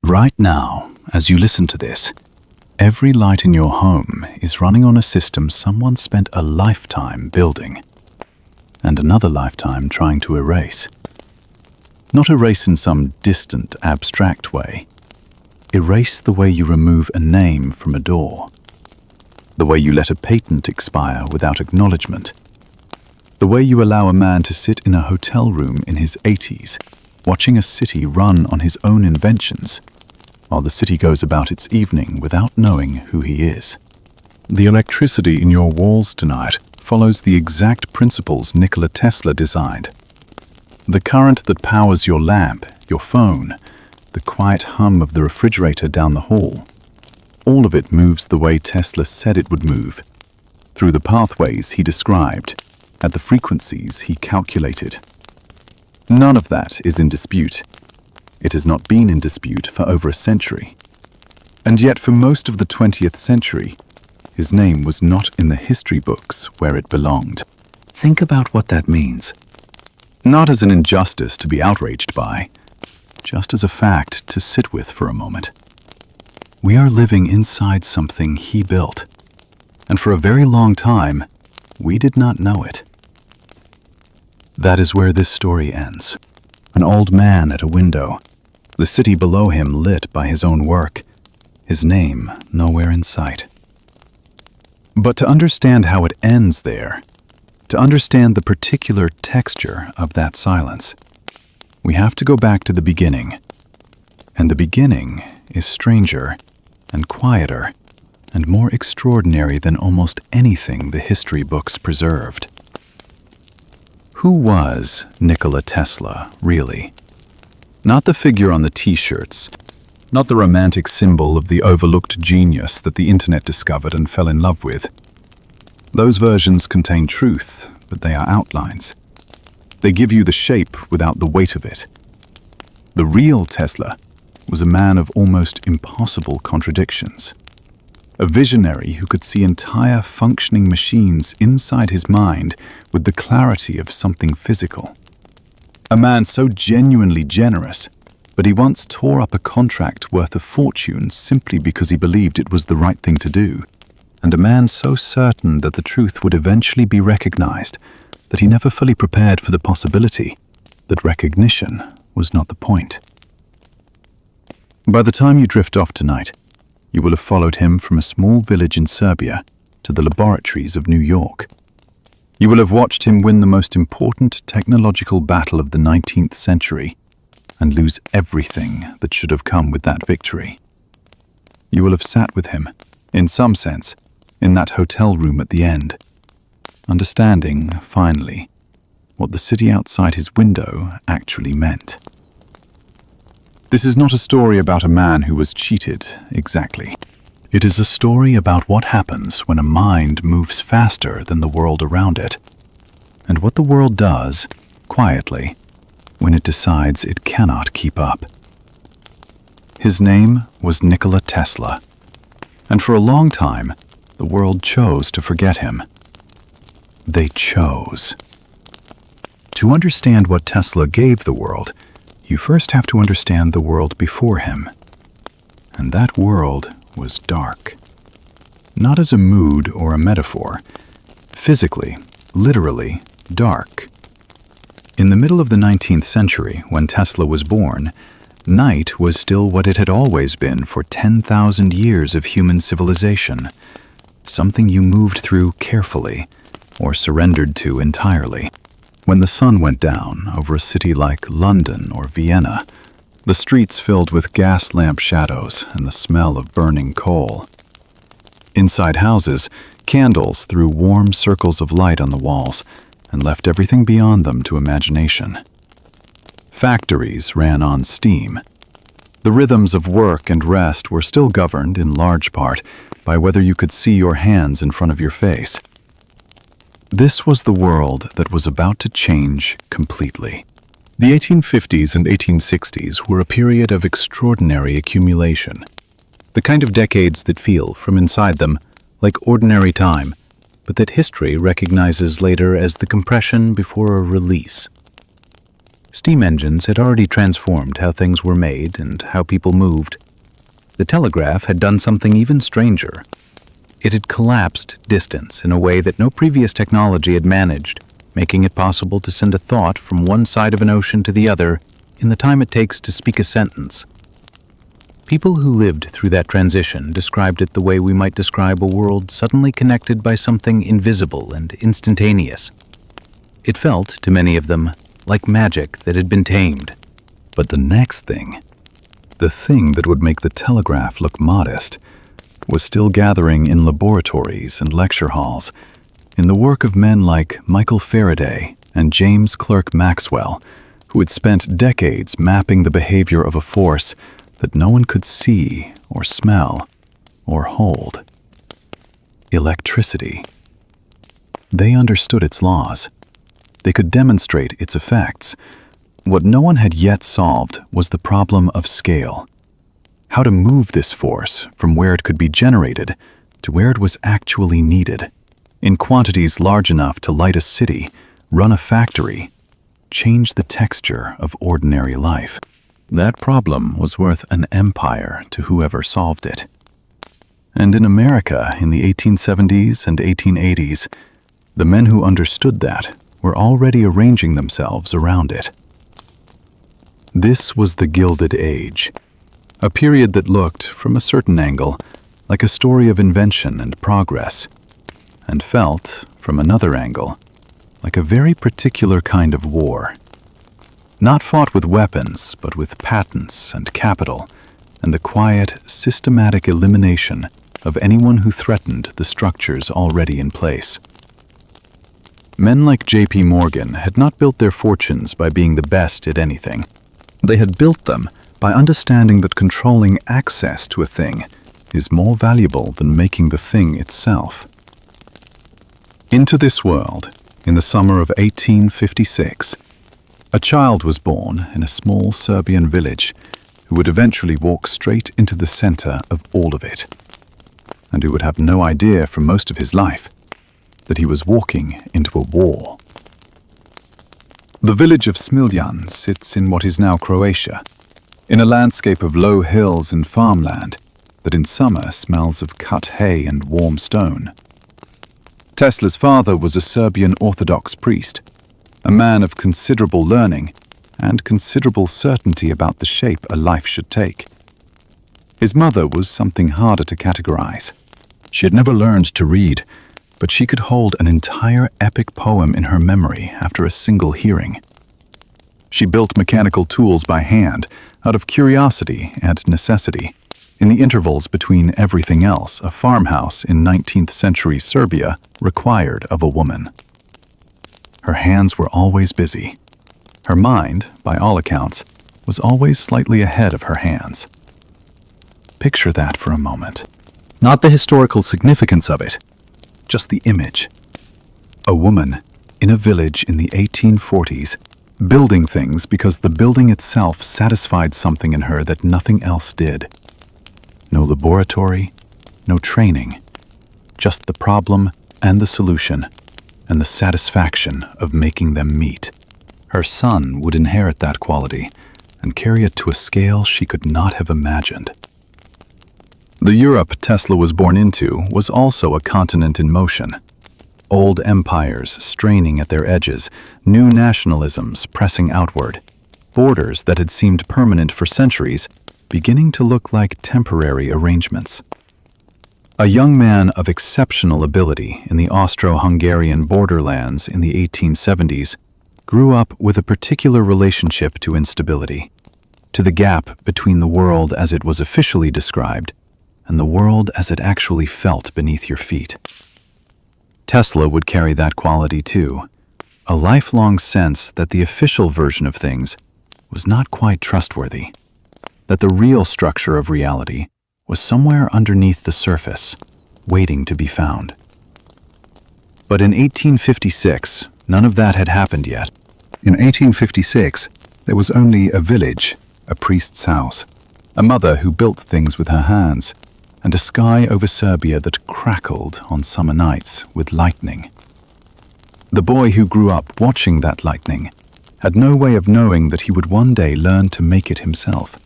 Right now, as you listen to this, every light in your home is running on a system someone spent a lifetime building, and another lifetime trying to erase. Not erase in some distant, abstract way. Erase the way you remove a name from a door, the way you let a patent expire without acknowledgement, the way you allow a man to sit in a hotel room in his 80s, watching a city run on his own inventions, while the city goes about its evening without knowing who he is. The electricity in your walls tonight follows the exact principles Nikola Tesla designed. The current that powers your lamp, your phone, the quiet hum of the refrigerator down the hall, all of it moves the way Tesla said it would move, through the pathways he described, at the frequencies he calculated. None of that is in dispute. It has not been in dispute for over a century. And yet for most of the 20th century, his name was not in the history books where it belonged. Think about what that means. Not as an injustice to be outraged by, just as a fact to sit with for a moment. We are living inside something he built, and for a very long time, we did not know it. That is where this story ends. An old man at a window, the city below him lit by his own work, his name nowhere in sight. But to understand how it ends there, to understand the particular texture of that silence, we have to go back to the beginning. And the beginning is stranger and quieter and more extraordinary than almost anything the history books preserved. Who was Nikola Tesla, really? Not the figure on the t-shirts, not the romantic symbol of the overlooked genius that the internet discovered and fell in love with. Those versions contain truth, but they are outlines. They give you the shape without the weight of it. The real Tesla was a man of almost impossible contradictions. A visionary who could see entire functioning machines inside his mind with the clarity of something physical. A man so genuinely generous, but he once tore up a contract worth a fortune simply because he believed it was the right thing to do. And a man so certain that the truth would eventually be recognized that he never fully prepared for the possibility that recognition was not the point. By the time you drift off tonight, you will have followed him from a small village in Serbia to the laboratories of New York. You will have watched him win the most important technological battle of the 19th century and lose everything that should have come with that victory. You will have sat with him, in some sense, in that hotel room at the end, understanding, finally, what the city outside his window actually meant. This is not a story about a man who was cheated, exactly. It is a story about what happens when a mind moves faster than the world around it, and what the world does, quietly, when it decides it cannot keep up. His name was Nikola Tesla, and for a long time, the world chose to forget him. They chose. To understand what Tesla gave the world, you first have to understand the world before him. And that world was dark. Not as a mood or a metaphor. Physically, literally, dark. In the middle of the 19th century, when Tesla was born, night was still what it had always been for 10,000 years of human civilization. Something you moved through carefully, or surrendered to entirely. When the sun went down over a city like London or Vienna, the streets filled with gas lamp shadows and the smell of burning coal. Inside houses, candles threw warm circles of light on the walls and left everything beyond them to imagination. Factories ran on steam. The rhythms of work and rest were still governed, in large part, by whether you could see your hands in front of your face. This was the world that was about to change completely. The 1850s and 1860s were a period of extraordinary accumulation. The kind of decades that feel, from inside them, like ordinary time, but that history recognizes later as the compression before a release. Steam engines had already transformed how things were made and how people moved. The telegraph had done something even stranger. It had collapsed distance in a way that no previous technology had managed, making it possible to send a thought from one side of an ocean to the other in the time it takes to speak a sentence. People who lived through that transition described it the way we might describe a world suddenly connected by something invisible and instantaneous. It felt, to many of them, like magic that had been tamed. But the next thing, the thing that would make the telegraph look modest, was still gathering in laboratories and lecture halls, in the work of men like Michael Faraday and James Clerk Maxwell, who had spent decades mapping the behavior of a force that no one could see or smell or hold. Electricity. They understood its laws. They could demonstrate its effects. What no one had yet solved was the problem of scale. How to move this force from where it could be generated to where it was actually needed, in quantities large enough to light a city, run a factory, change the texture of ordinary life. That problem was worth an empire to whoever solved it. And in America in the 1870s and 1880s, the men who understood that were already arranging themselves around it. This was the Gilded Age, a period that looked, from a certain angle, like a story of invention and progress, and felt, from another angle, like a very particular kind of war. Not fought with weapons, but with patents and capital, and the quiet, systematic elimination of anyone who threatened the structures already in place. Men like J.P. Morgan had not built their fortunes by being the best at anything. They had built them by understanding that controlling access to a thing is more valuable than making the thing itself. Into this world, in the summer of 1856, a child was born in a small Serbian village who would eventually walk straight into the center of all of it, and who would have no idea for most of his life that he was walking into a war. The village of Smiljan sits in what is now Croatia, in a landscape of low hills and farmland that in summer smells of cut hay and warm stone. Tesla's father was a Serbian Orthodox priest, a man of considerable learning and considerable certainty about the shape a life should take. His mother was something harder to categorize. She had never learned to read, but she could hold an entire epic poem in her memory after a single hearing. She built mechanical tools by hand, out of curiosity and necessity, in the intervals between everything else a farmhouse in 19th century Serbia required of a woman. Her hands were always busy. Her mind, by all accounts, was always slightly ahead of her hands. Picture that for a moment. Not the historical significance of it, just the image. A woman in a village in the 1840s, building things because the building itself satisfied something in her that nothing else did. No laboratory, no training, just the problem and the solution, and the satisfaction of making them meet. Her son would inherit that quality and carry it to a scale she could not have imagined. The Europe Tesla was born into was also a continent in motion. Old empires straining at their edges, new nationalisms pressing outward, borders that had seemed permanent for centuries beginning to look like temporary arrangements. A young man of exceptional ability in the Austro-Hungarian borderlands in the 1870s grew up with a particular relationship to instability, to the gap between the world as it was officially described and the world as it actually felt beneath your feet. Tesla would carry that quality too, a lifelong sense that the official version of things was not quite trustworthy, that the real structure of reality was somewhere underneath the surface, waiting to be found. But in 1856, none of that had happened yet. In 1856, there was only a village, a priest's house, a mother who built things with her hands, and a sky over Serbia that crackled on summer nights with lightning. The boy who grew up watching that lightning had no way of knowing that he would one day learn to make it himself,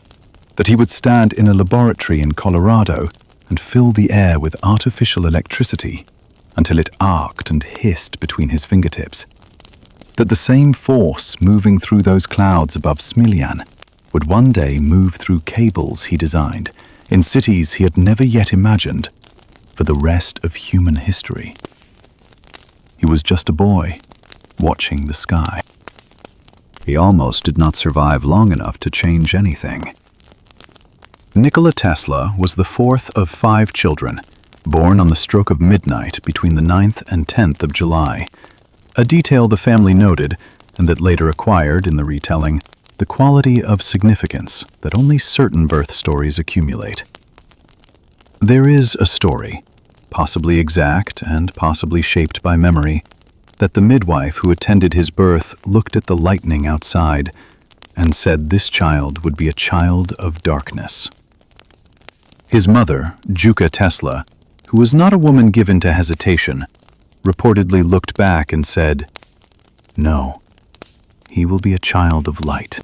that he would stand in a laboratory in Colorado and fill the air with artificial electricity until it arced and hissed between his fingertips, that the same force moving through those clouds above Smiljan would one day move through cables he designed in cities he had never yet imagined for the rest of human history. He was just a boy, watching the sky. He almost did not survive long enough to change anything. Nikola Tesla was the fourth of 5 children, born on the stroke of midnight between the 9th and 10th of July, a detail the family noted and that later acquired in the retelling the quality of significance that only certain birth stories accumulate. There is a story, possibly exact and possibly shaped by memory, that the midwife who attended his birth looked at the lightning outside and said this child would be a child of darkness. His mother, Juka Tesla, who was not a woman given to hesitation, reportedly looked back and said, "No, he will be a child of light."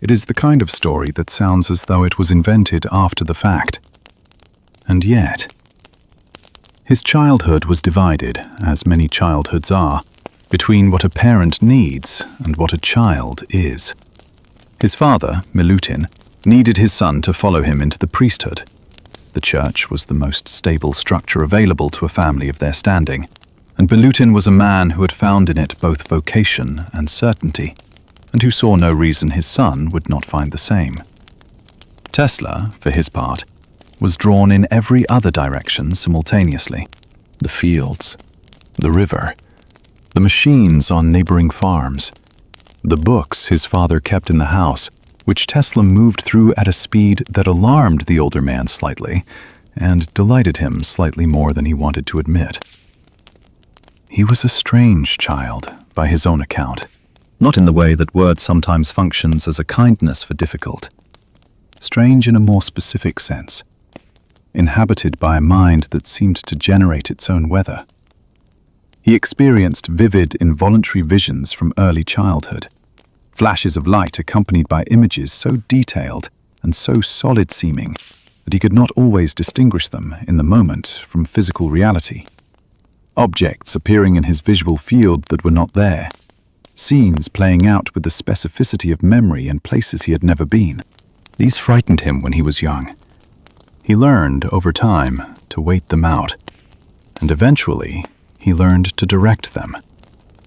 It is the kind of story that sounds as though it was invented after the fact. And yet, his childhood was divided, as many childhoods are, between what a parent needs and what a child is. His father, Milutin, needed his son to follow him into the priesthood. The church was the most stable structure available to a family of their standing, and Milutin was a man who had found in it both vocation and certainty, and who saw no reason his son would not find the same. Tesla, for his part, was drawn in every other direction simultaneously. The fields, the river, the machines on neighboring farms, the books his father kept in the house, which Tesla moved through at a speed that alarmed the older man slightly and delighted him slightly more than he wanted to admit. He was a strange child, by his own account, not in the way that word sometimes functions as a kindness for difficult. Strange in a more specific sense, inhabited by a mind that seemed to generate its own weather. He experienced vivid, involuntary visions from early childhood, flashes of light accompanied by images so detailed and so solid-seeming that he could not always distinguish them in the moment from physical reality. Objects appearing in his visual field that were not there, scenes playing out with the specificity of memory in places he had never been. These frightened him when he was young. He learned, over time, to wait them out, and eventually he learned to direct them,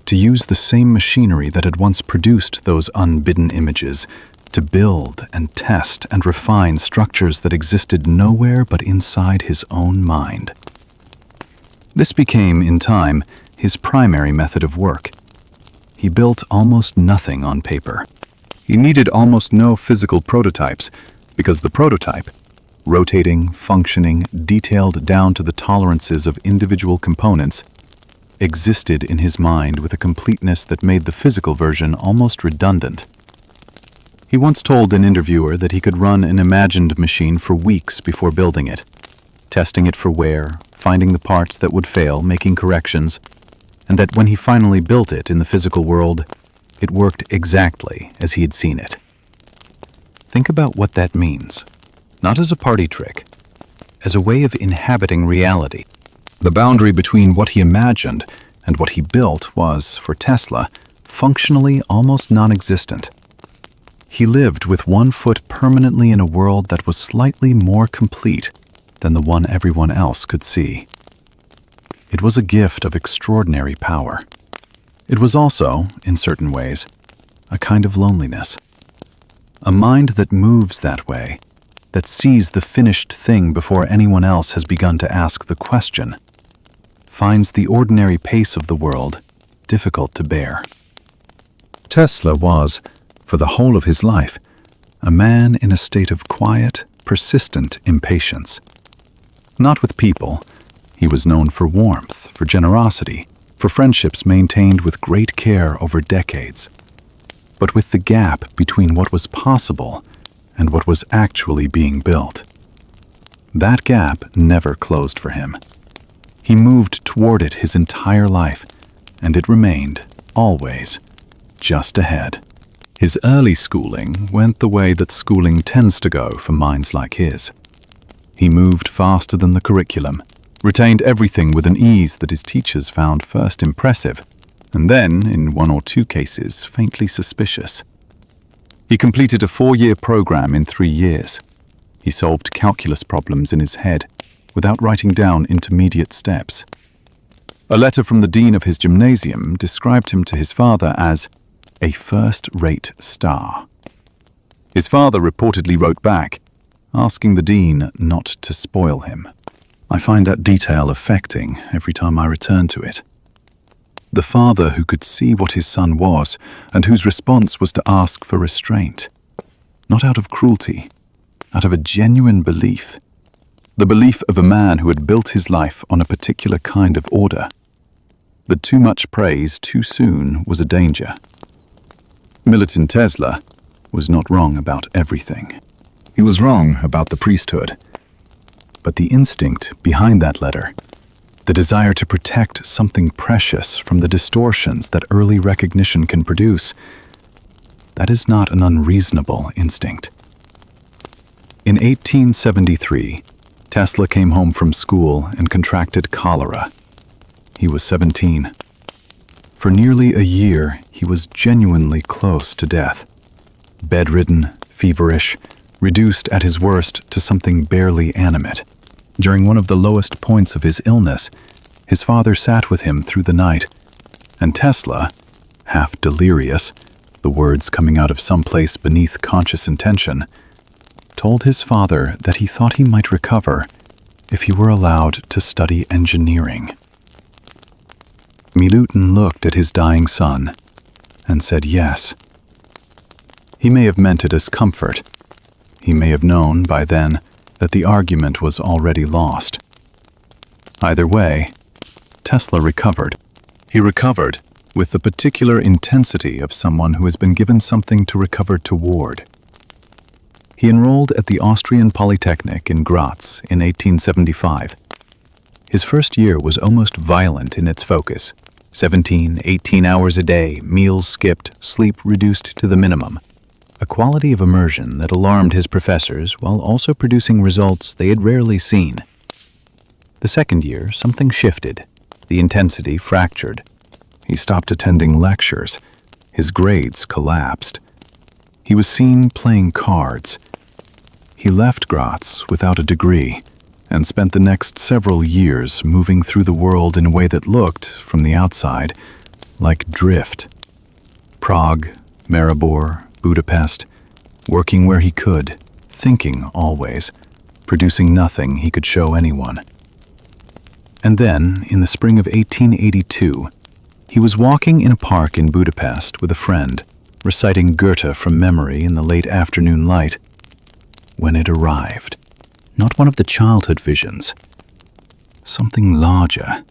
to use the same machinery that had once produced those unbidden images, to build and test and refine structures that existed nowhere but inside his own mind. This became, in time, his primary method of work. He built almost nothing on paper. He needed almost no physical prototypes, because the prototype, rotating, functioning, detailed down to the tolerances of individual components, existed in his mind with a completeness that made the physical version almost redundant. He once told an interviewer that he could run an imagined machine for weeks before building it, testing it for wear, finding the parts that would fail, making corrections, and that when he finally built it in the physical world, it worked exactly as he had seen it. Think about what that means, not as a party trick, as a way of inhabiting reality. The boundary between what he imagined and what he built was, for Tesla, functionally almost non-existent. He lived with one foot permanently in a world that was slightly more complete than the one everyone else could see. It was a gift of extraordinary power. It was also, in certain ways, a kind of loneliness. A mind that moves that way, that sees the finished thing before anyone else has begun to ask the question, finds the ordinary pace of the world difficult to bear. Tesla was, for the whole of his life, a man in a state of quiet, persistent impatience. Not with people. He was known for warmth, for generosity, for friendships maintained with great care over decades. But with the gap between what was possible and what was actually being built. That gap never closed for him. He moved toward it his entire life, and it remained, always, just ahead. His early schooling went the way that schooling tends to go for minds like his. He moved faster than the curriculum, retained everything with an ease that his teachers found first impressive, and then, in one or two cases, faintly suspicious. He completed a 4-year program in 3 years. He solved calculus problems in his head without writing down intermediate steps. A letter from the dean of his gymnasium described him to his father as a first-rate star. His father reportedly wrote back, asking the dean not to spoil him. I find that detail affecting every time I return to it. The father who could see what his son was and whose response was to ask for restraint, not out of cruelty, out of a genuine belief. The belief of a man who had built his life on a particular kind of order. But too much praise too soon was a danger. Militant Tesla was not wrong about everything. He was wrong about the priesthood. But the instinct behind that letter, the desire to protect something precious from the distortions that early recognition can produce, that is not an unreasonable instinct. In 1873, Tesla came home from school and contracted cholera. He was 17. For nearly a year, he was genuinely close to death. Bedridden, feverish, reduced at his worst to something barely animate. During one of the lowest points of his illness, his father sat with him through the night, and Tesla, half delirious, the words coming out of some place beneath conscious intention, told his father that he thought he might recover if he were allowed to study engineering. Milutin looked at his dying son and said yes. He may have meant it as comfort. He may have known by then that the argument was already lost. Either way, Tesla recovered. He recovered with the particular intensity of someone who has been given something to recover toward. He enrolled at the Austrian Polytechnic in Graz in 1875. His first year was almost violent in its focus. 17, 18 hours a day, meals skipped, sleep reduced to the minimum. A quality of immersion that alarmed his professors while also producing results they had rarely seen. The second year, something shifted. The intensity fractured. He stopped attending lectures. His grades collapsed. He was seen playing cards. He left Graz without a degree and spent the next several years moving through the world in a way that looked, from the outside, like drift. Prague, Maribor, Budapest, working where he could, thinking always, producing nothing he could show anyone. And then, in the spring of 1882, he was walking in a park in Budapest with a friend, reciting Goethe from memory in the late afternoon light, when it arrived. Not one of the childhood visions. Something larger.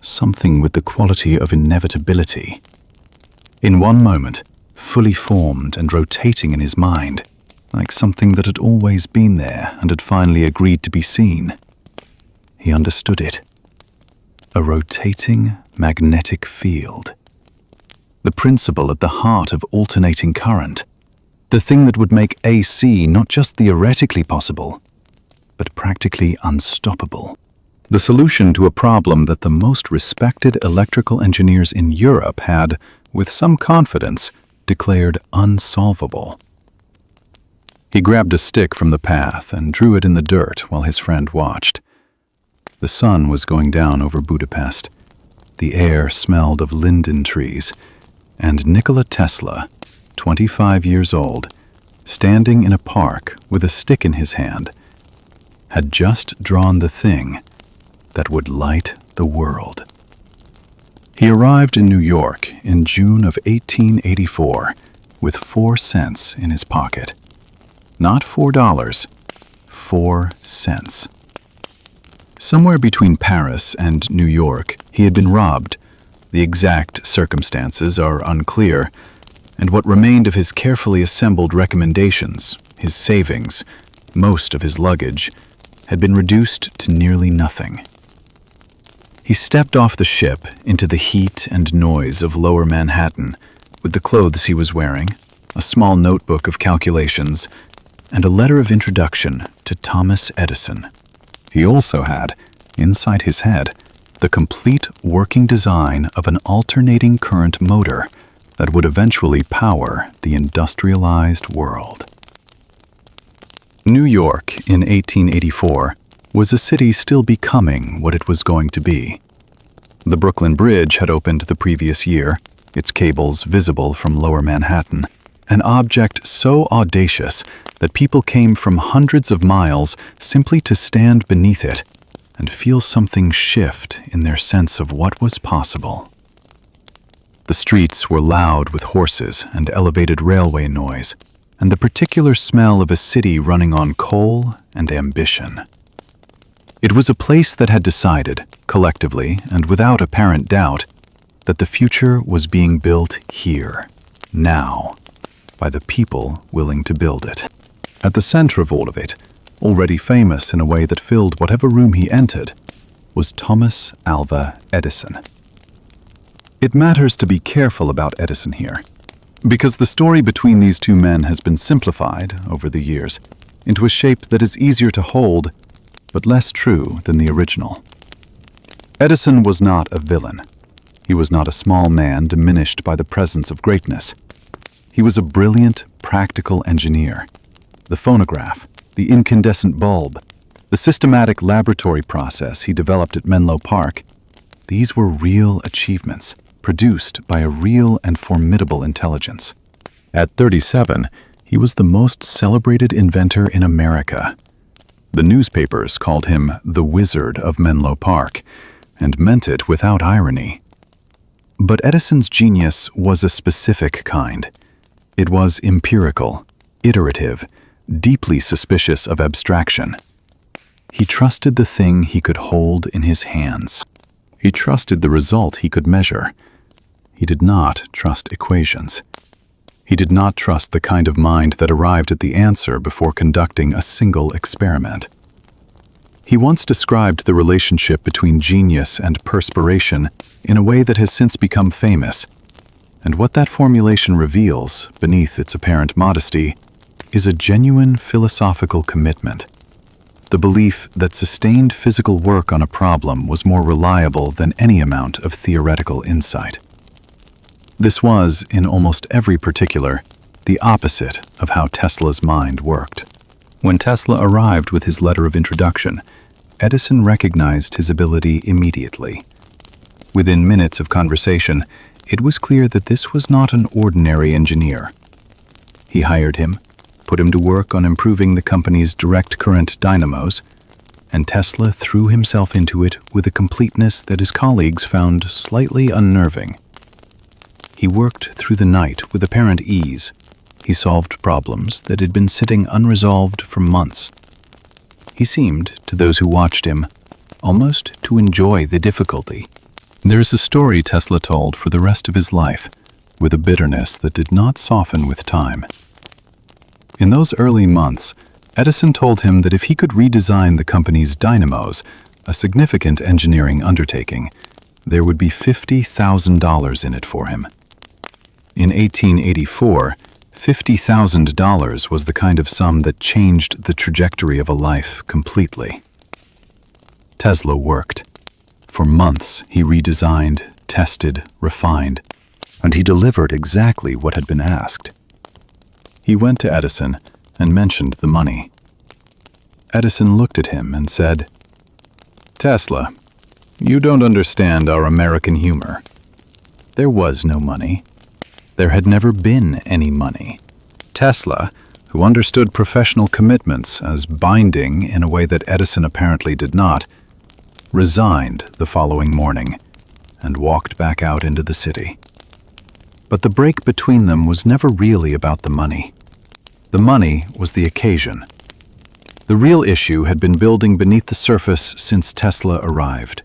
Something with the quality of inevitability. In one moment, fully formed and rotating in his mind, like something that had always been there and had finally agreed to be seen. He understood it. A rotating magnetic field. The principle at the heart of alternating current. The thing that would make AC not just theoretically possible, but practically unstoppable. The solution to a problem that the most respected electrical engineers in Europe had, with some confidence, declared unsolvable. He grabbed a stick from the path and drew it in the dirt while his friend watched. The sun was going down over Budapest. The air smelled of linden trees, and Nikola Tesla, 25 years old, standing in a park with a stick in his hand, had just drawn the thing that would light the world. He arrived in New York in June of 1884 with 4 cents in his pocket. Not $4, 4 cents. Somewhere between Paris and New York, he had been robbed. The exact circumstances are unclear, and what remained of his carefully assembled recommendations, his savings, most of his luggage, had been reduced to nearly nothing. He stepped off the ship into the heat and noise of lower Manhattan with the clothes he was wearing, a small notebook of calculations, and a letter of introduction to Thomas Edison. He also had, inside his head, the complete working design of an alternating current motor that would eventually power the industrialized world. New York in 1884 was a city still becoming what it was going to be. The Brooklyn Bridge had opened the previous year, its cables visible from Lower Manhattan, an object so audacious that people came from hundreds of miles simply to stand beneath it and feel something shift in their sense of what was possible. The streets were loud with horses and elevated railway noise, and the particular smell of a city running on coal and ambition. It was a place that had decided, collectively and without apparent doubt, that the future was being built here, now, by the people willing to build it. At the center of all of it, already famous in a way that filled whatever room he entered, was Thomas Alva Edison. It matters to be careful about Edison here, because the story between these two men has been simplified over the years into a shape that is easier to hold, but less true than the original. Edison was not a villain. He was not a small man diminished by the presence of greatness. He was a brilliant, practical engineer. The phonograph, the incandescent bulb, the systematic laboratory process he developed at Menlo Park, these were real achievements, produced by a real and formidable intelligence. At 37, he was the most celebrated inventor in America. The newspapers called him the Wizard of Menlo Park, and meant it without irony. But Edison's genius was a specific kind. It was empirical, iterative, deeply suspicious of abstraction. He trusted the thing he could hold in his hands. He trusted the result he could measure. He did not trust equations. He did not trust the kind of mind that arrived at the answer before conducting a single experiment. He once described the relationship between genius and perspiration in a way that has since become famous. And what that formulation reveals, beneath its apparent modesty, is a genuine philosophical commitment. The belief that sustained physical work on a problem was more reliable than any amount of theoretical insight. This was, in almost every particular, the opposite of how Tesla's mind worked. When Tesla arrived with his letter of introduction, Edison recognized his ability immediately. Within minutes of conversation, it was clear that this was not an ordinary engineer. He hired him, put him to work on improving the company's direct current dynamos, and Tesla threw himself into it with a completeness that his colleagues found slightly unnerving. He worked through the night with apparent ease. He solved problems that had been sitting unresolved for months. He seemed, to those who watched him, almost to enjoy the difficulty. There is a story Tesla told for the rest of his life, with a bitterness that did not soften with time. In those early months, Edison told him that if he could redesign the company's dynamos, a significant engineering undertaking, there would be $50,000 in it for him. In 1884, $50,000 was the kind of sum that changed the trajectory of a life completely. Tesla worked. For months, he redesigned, tested, refined, and he delivered exactly what had been asked. He went to Edison and mentioned the money. Edison looked at him and said, "Tesla, you don't understand our American humor. There was no money. There had never been any money." Tesla, who understood professional commitments as binding in a way that Edison apparently did not, resigned the following morning and walked back out into the city. But the break between them was never really about the money. The money was the occasion. The real issue had been building beneath the surface since Tesla arrived.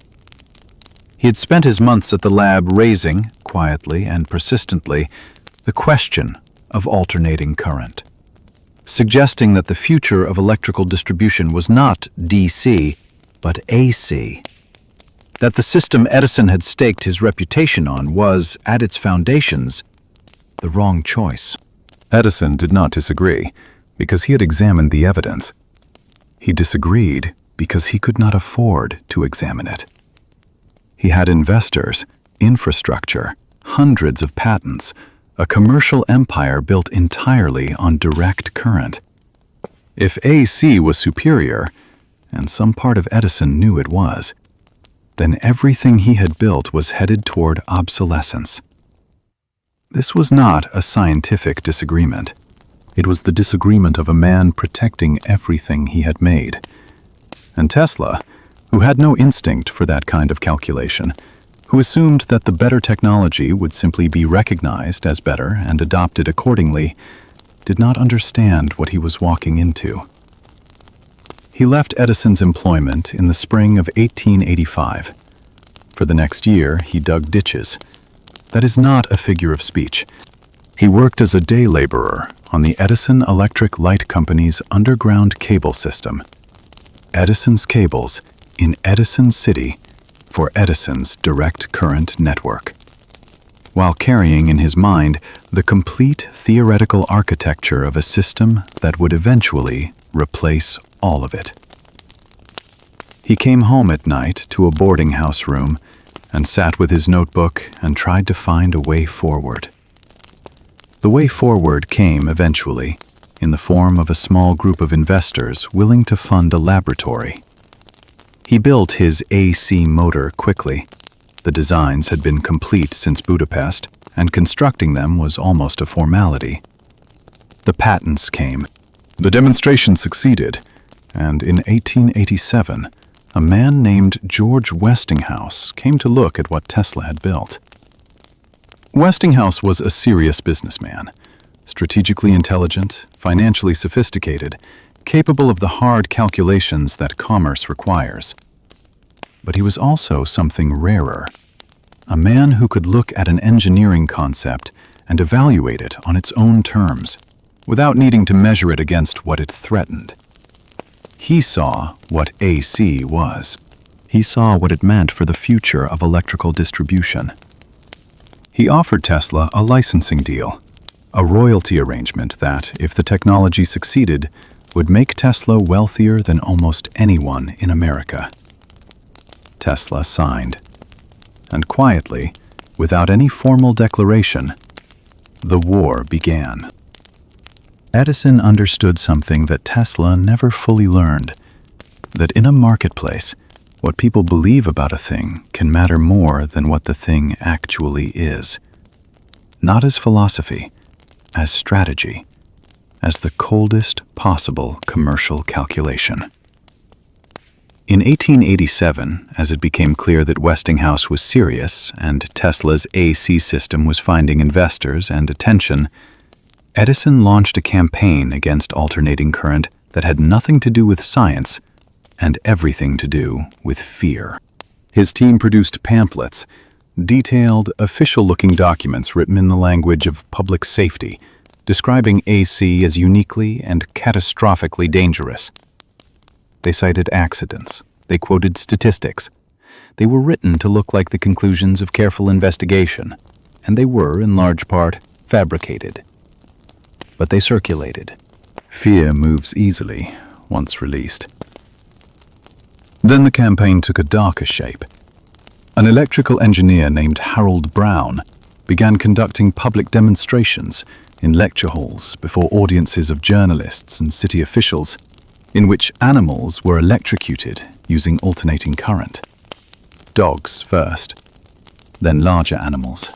He had spent his months at the lab raising, quietly and persistently, the question of alternating current, suggesting that the future of electrical distribution was not DC, but AC. That the system Edison had staked his reputation on was, at its foundations, the wrong choice. Edison did not disagree because he had examined the evidence. He disagreed because he could not afford to examine it. He had investors, infrastructure, hundreds of patents, a commercial empire built entirely on direct current. If AC was superior, and some part of Edison knew it was, then everything he had built was headed toward obsolescence. This was not a scientific disagreement. It was the disagreement of a man protecting everything he had made. And Tesla, who had no instinct for that kind of calculation, who assumed that the better technology would simply be recognized as better and adopted accordingly, did not understand what he was walking into. He left Edison's employment in the spring of 1885. For the next year, he dug ditches. That is not a figure of speech. He worked as a day laborer on the Edison Electric Light Company's underground cable system. Edison's cables in Edison City for Edison's direct current network, while carrying in his mind the complete theoretical architecture of a system that would eventually replace all of it. He came home at night to a boarding house room and sat with his notebook and tried to find a way forward. The way forward came eventually in the form of a small group of investors willing to fund a laboratory. He built his AC motor quickly. The designs had been complete since Budapest, and constructing them was almost a formality. The patents came. The demonstration succeeded, and in 1887, a man named George Westinghouse came to look at what Tesla had built. Westinghouse was a serious businessman, strategically intelligent, financially sophisticated, capable of the hard calculations that commerce requires. But he was also something rarer, a man who could look at an engineering concept and evaluate it on its own terms, without needing to measure it against what it threatened. He saw what AC was. He saw what it meant for the future of electrical distribution. He offered Tesla a licensing deal, a royalty arrangement that, if the technology succeeded, would make Tesla wealthier than almost anyone in America. Tesla signed. And quietly, without any formal declaration, the war began. Edison understood something that Tesla never fully learned, that in a marketplace, what people believe about a thing can matter more than what the thing actually is. Not as philosophy, as strategy, as the coldest possible commercial calculation. In 1887, as it became clear that Westinghouse was serious and Tesla's AC system was finding investors and attention, Edison launched a campaign against alternating current that had nothing to do with science and everything to do with fear. His team produced pamphlets, detailed, official-looking documents written in the language of public safety, describing AC as uniquely and catastrophically dangerous. They cited accidents. They quoted statistics. They were written to look like the conclusions of careful investigation, and they were, in large part, fabricated. But they circulated. Fear moves easily, once released. Then the campaign took a darker shape. An electrical engineer named Harold Brown began conducting public demonstrations in lecture halls before audiences of journalists and city officials, in which animals were electrocuted using alternating current. Dogs first, then larger animals.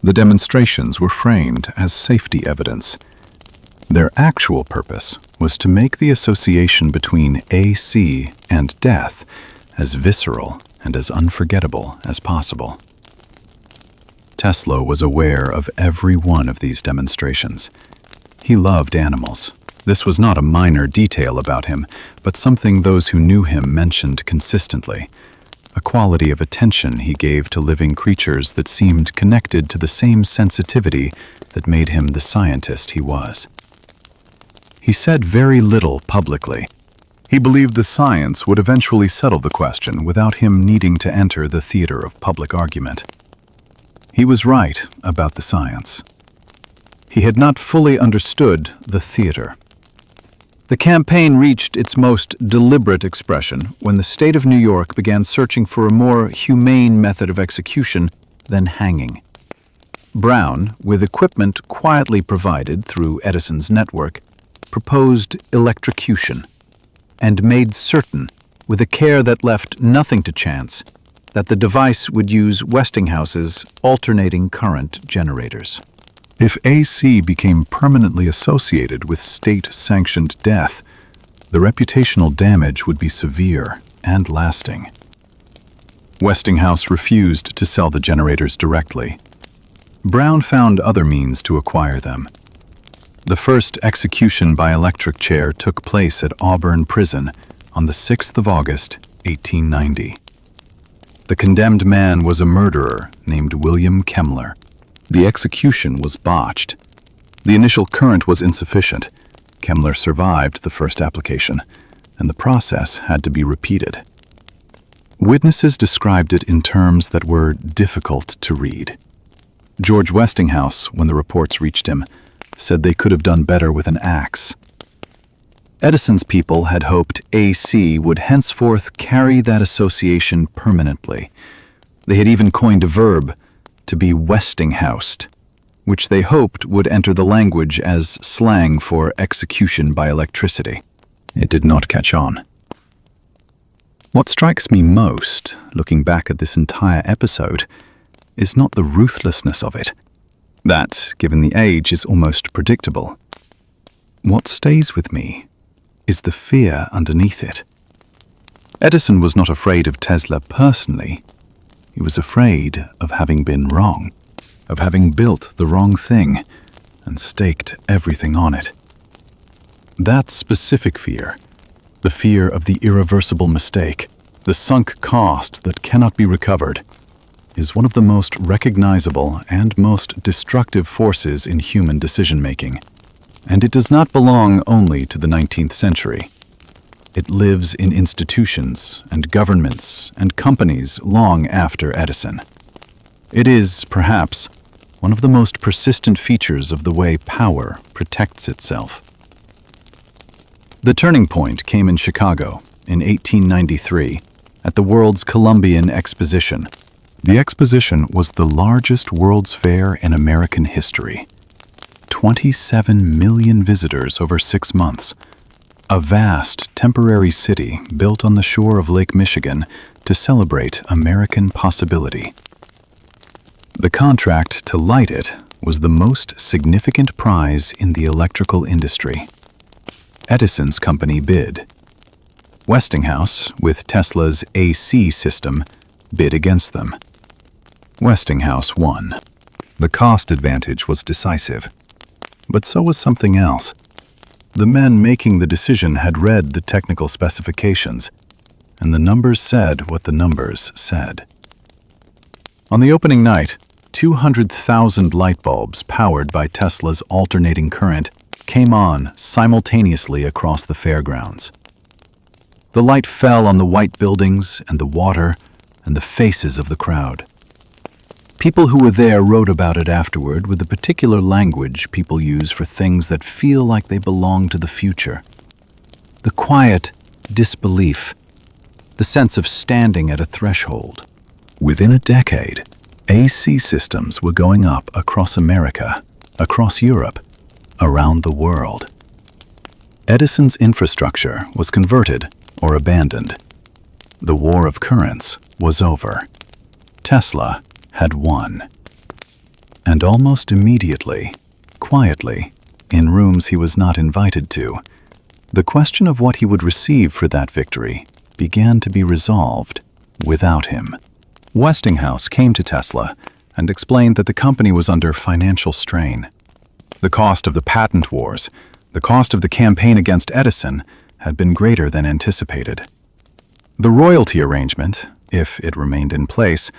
The demonstrations were framed as safety evidence. Their actual purpose was to make the association between AC and death as visceral and as unforgettable as possible. Tesla was aware of every one of these demonstrations. He loved animals. This was not a minor detail about him, but something those who knew him mentioned consistently, a quality of attention he gave to living creatures that seemed connected to the same sensitivity that made him the scientist he was. He said very little publicly. He believed the science would eventually settle the question without him needing to enter the theater of public argument. He was right about the science. He had not fully understood the theater. The campaign reached its most deliberate expression when the state of New York began searching for a more humane method of execution than hanging. Brown, with equipment quietly provided through Edison's network, proposed electrocution and made certain, with a care that left nothing to chance, that the device would use Westinghouse's alternating current generators. If AC became permanently associated with state-sanctioned death, the reputational damage would be severe and lasting. Westinghouse refused to sell the generators directly. Brown found other means to acquire them. The first execution by electric chair took place at Auburn Prison on the 6th of August, 1890. The condemned man was a murderer named William Kemmler. The execution was botched. The initial current was insufficient. Kemmler survived the first application, and the process had to be repeated. Witnesses described it in terms that were difficult to read. George Westinghouse, when the reports reached him, said they could have done better with an axe. Edison's people had hoped AC would henceforth carry that association permanently. They had even coined a verb, to be Westinghoused, which they hoped would enter the language as slang for execution by electricity. It did not catch on. What strikes me most, looking back at this entire episode, is not the ruthlessness of it. That, given the age, is almost predictable. What stays with me is the fear underneath it. Edison was not afraid of Tesla personally. He was afraid of having been wrong, of having built the wrong thing and staked everything on it. That specific fear, the fear of the irreversible mistake, the sunk cost that cannot be recovered, is one of the most recognizable and most destructive forces in human decision-making. And it does not belong only to the 19th century. It lives in institutions and governments and companies long after Edison. It is, perhaps, one of the most persistent features of the way power protects itself. The turning point came in Chicago in 1893 at the World's Columbian Exposition. The exposition was the largest World's Fair in American history. 27 million visitors over 6 months. A vast, temporary city built on the shore of Lake Michigan to celebrate American possibility. The contract to light it was the most significant prize in the electrical industry. Edison's company bid. Westinghouse, with Tesla's AC system, bid against them. Westinghouse won. The cost advantage was decisive. But so was something else. The men making the decision had read the technical specifications, and the numbers said what the numbers said. On the opening night, 200,000 light bulbs powered by Tesla's alternating current came on simultaneously across the fairgrounds. The light fell on the white buildings and the water and the faces of the crowd. People who were there wrote about it afterward with the particular language people use for things that feel like they belong to the future. The quiet disbelief, the sense of standing at a threshold. Within a decade, AC systems were going up across America, across Europe, around the world. Edison's infrastructure was converted or abandoned. The war of currents was over. Tesla had won. And almost immediately, quietly, in rooms he was not invited to, the question of what he would receive for that victory began to be resolved without him. Westinghouse came to Tesla and explained that the company was under financial strain. The cost of the patent wars, the cost of the campaign against Edison, had been greater than anticipated. The royalty arrangement, if it remained in place,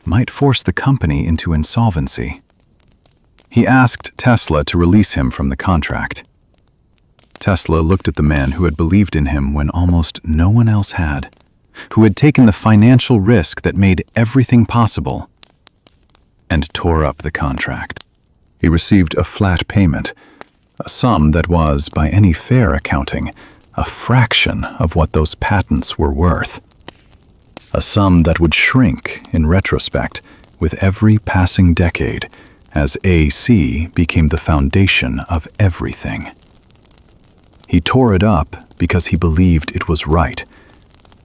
might force the company into insolvency. He asked Tesla to release him from the contract. Tesla looked at the man who had believed in him when almost no one else had, who had taken the financial risk that made everything possible, and tore up the contract. He received a flat payment, a sum that was, by any fair accounting, a fraction of what those patents were worth. A sum that would shrink, in retrospect, with every passing decade, as AC became the foundation of everything. He tore it up because he believed it was right,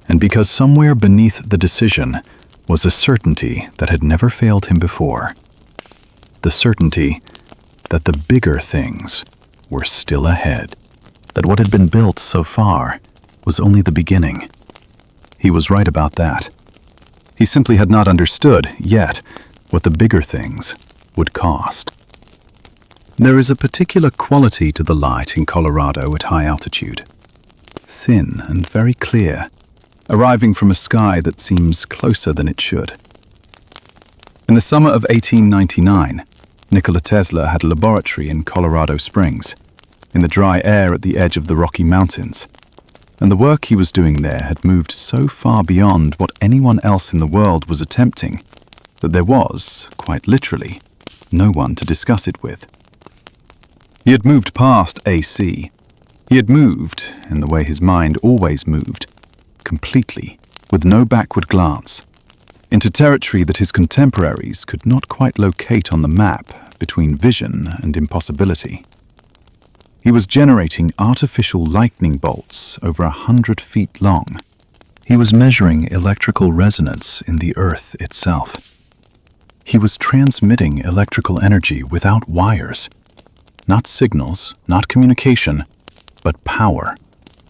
and because somewhere beneath the decision was a certainty that had never failed him before. The certainty that the bigger things were still ahead, that what had been built so far was only the beginning. He was right about that. He simply had not understood, yet, what the bigger things would cost. There is a particular quality to the light in Colorado at high altitude. Thin and very clear, arriving from a sky that seems closer than it should. In the summer of 1899, Nikola Tesla had a laboratory in Colorado Springs, in the dry air at the edge of the Rocky Mountains, and the work he was doing there had moved so far beyond what anyone else in the world was attempting that there was, quite literally, no one to discuss it with. He had moved past AC. He had moved, in the way his mind always moved, completely, with no backward glance, into territory that his contemporaries could not quite locate on the map between vision and impossibility. He was generating artificial lightning bolts over 100 feet long. He was measuring electrical resonance in the earth itself. He was transmitting electrical energy without wires, not signals, not communication, but power,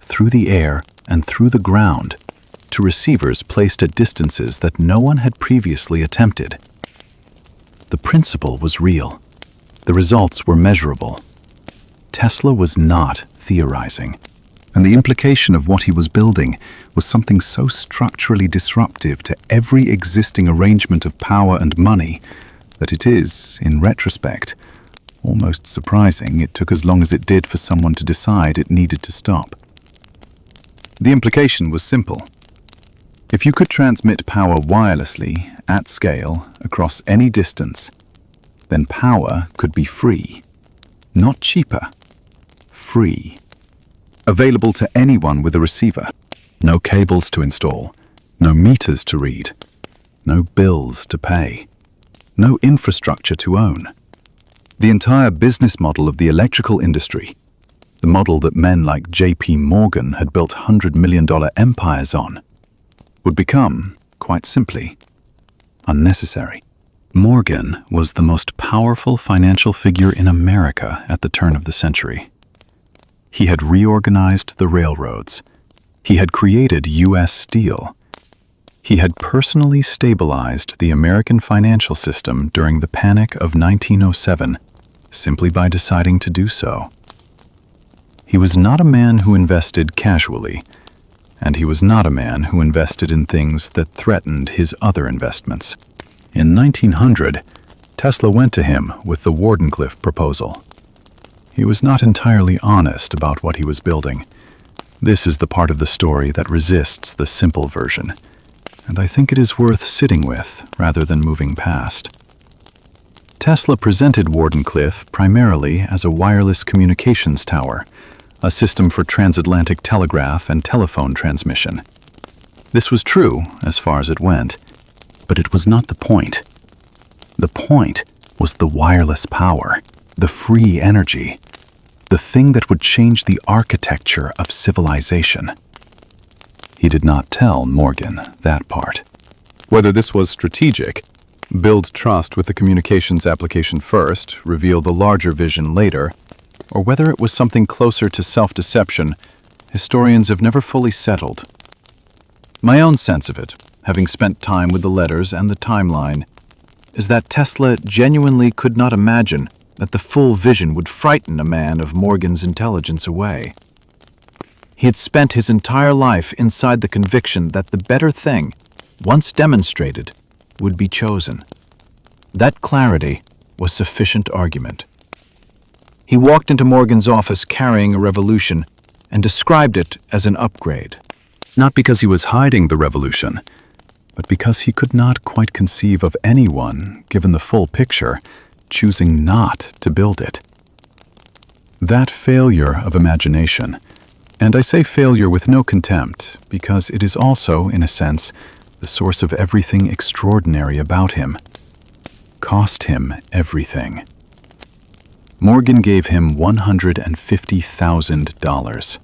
through the air and through the ground, to receivers placed at distances that no one had previously attempted. The principle was real. The results were measurable. Tesla was not theorizing, and the implication of what he was building was something so structurally disruptive to every existing arrangement of power and money that it is, in retrospect, almost surprising it took as long as it did for someone to decide it needed to stop. The implication was simple. If you could transmit power wirelessly, at scale, across any distance, then power could be free. Not cheaper. Free. Available to anyone with a receiver. No cables to install. No meters to read. No bills to pay. No infrastructure to own. The entire business model of the electrical industry, the model that men like J.P. Morgan had built $100 million empires on, would become, quite simply, unnecessary. Morgan was the most powerful financial figure in America at the turn of the century. He had reorganized the railroads. He had created U.S. Steel. He had personally stabilized the American financial system during the Panic of 1907 simply by deciding to do so. He was not a man who invested casually, and he was not a man who invested in things that threatened his other investments. In 1900, Tesla went to him with the Wardenclyffe proposal. He was not entirely honest about what he was building. This is the part of the story that resists the simple version, and I think it is worth sitting with rather than moving past. Tesla presented Wardenclyffe primarily as a wireless communications tower, a system for transatlantic telegraph and telephone transmission. This was true as far as it went, but it was not the point. The point was the wireless power, the free energy, the thing that would change the architecture of civilization. He did not tell Morgan that part. Whether this was strategic, build trust with the communications application first, reveal the larger vision later, or whether it was something closer to self-deception, historians have never fully settled. My own sense of it, having spent time with the letters and the timeline, is that Tesla genuinely could not imagine that the full vision would frighten a man of Morgan's intelligence away. He had spent his entire life inside the conviction that the better thing, once demonstrated, would be chosen. That clarity was sufficient argument. He walked into Morgan's office carrying a revolution and described it as an upgrade. Not because he was hiding the revolution, but because he could not quite conceive of anyone, given the full picture, choosing not to build it. That failure of imagination, and I say failure with no contempt because it is also, in a sense, the source of everything extraordinary about him, cost him everything. Morgan gave him $150,000.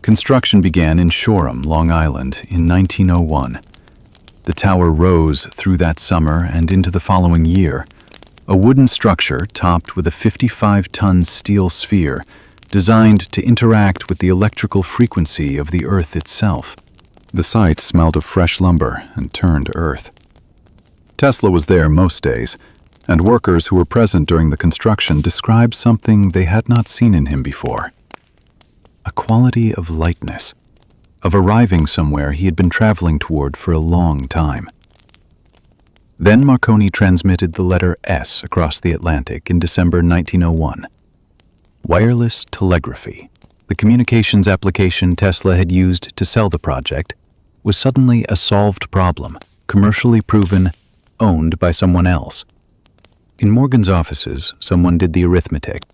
Construction began in Shoreham, Long Island, in 1901. The tower rose through that summer and into the following year, a wooden structure topped with a 55-ton steel sphere designed to interact with the electrical frequency of the Earth itself. The site smelled of fresh lumber and turned earth. Tesla was there most days, and workers who were present during the construction described something they had not seen in him before. A quality of lightness, of arriving somewhere he had been traveling toward for a long time. Then Marconi transmitted the letter S across the Atlantic in December 1901. Wireless telegraphy, the communications application Tesla had used to sell the project, was suddenly a solved problem, commercially proven, owned by someone else. In Morgan's offices, someone did the arithmetic,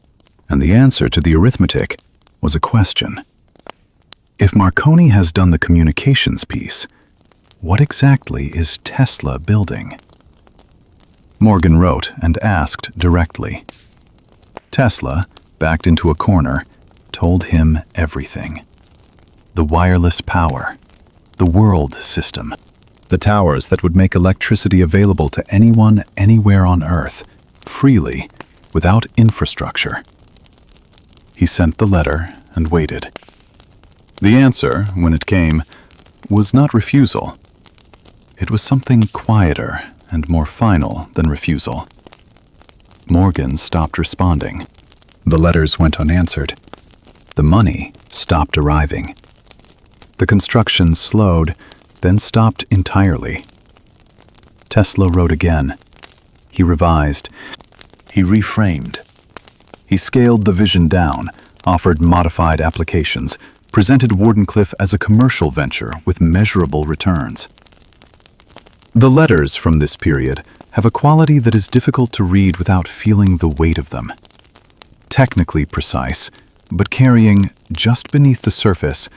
and the answer to the arithmetic was a question. If Marconi has done the communications piece, what exactly is Tesla building? Morgan wrote and asked directly. Tesla, backed into a corner, told him everything. The wireless power, the world system, the towers that would make electricity available to anyone anywhere on Earth, freely, without infrastructure. He sent the letter and waited. The answer, when it came, was not refusal. It was something quieter and more final than refusal. Morgan stopped responding. The letters went unanswered. The money stopped arriving. The construction slowed, then stopped entirely. Tesla wrote again. He revised. He reframed. He scaled the vision down, offered modified applications, presented Wardenclyffe as a commercial venture with measurable returns. The letters from this period have a quality that is difficult to read without feeling the weight of them. Technically precise, but carrying, just beneath the surface,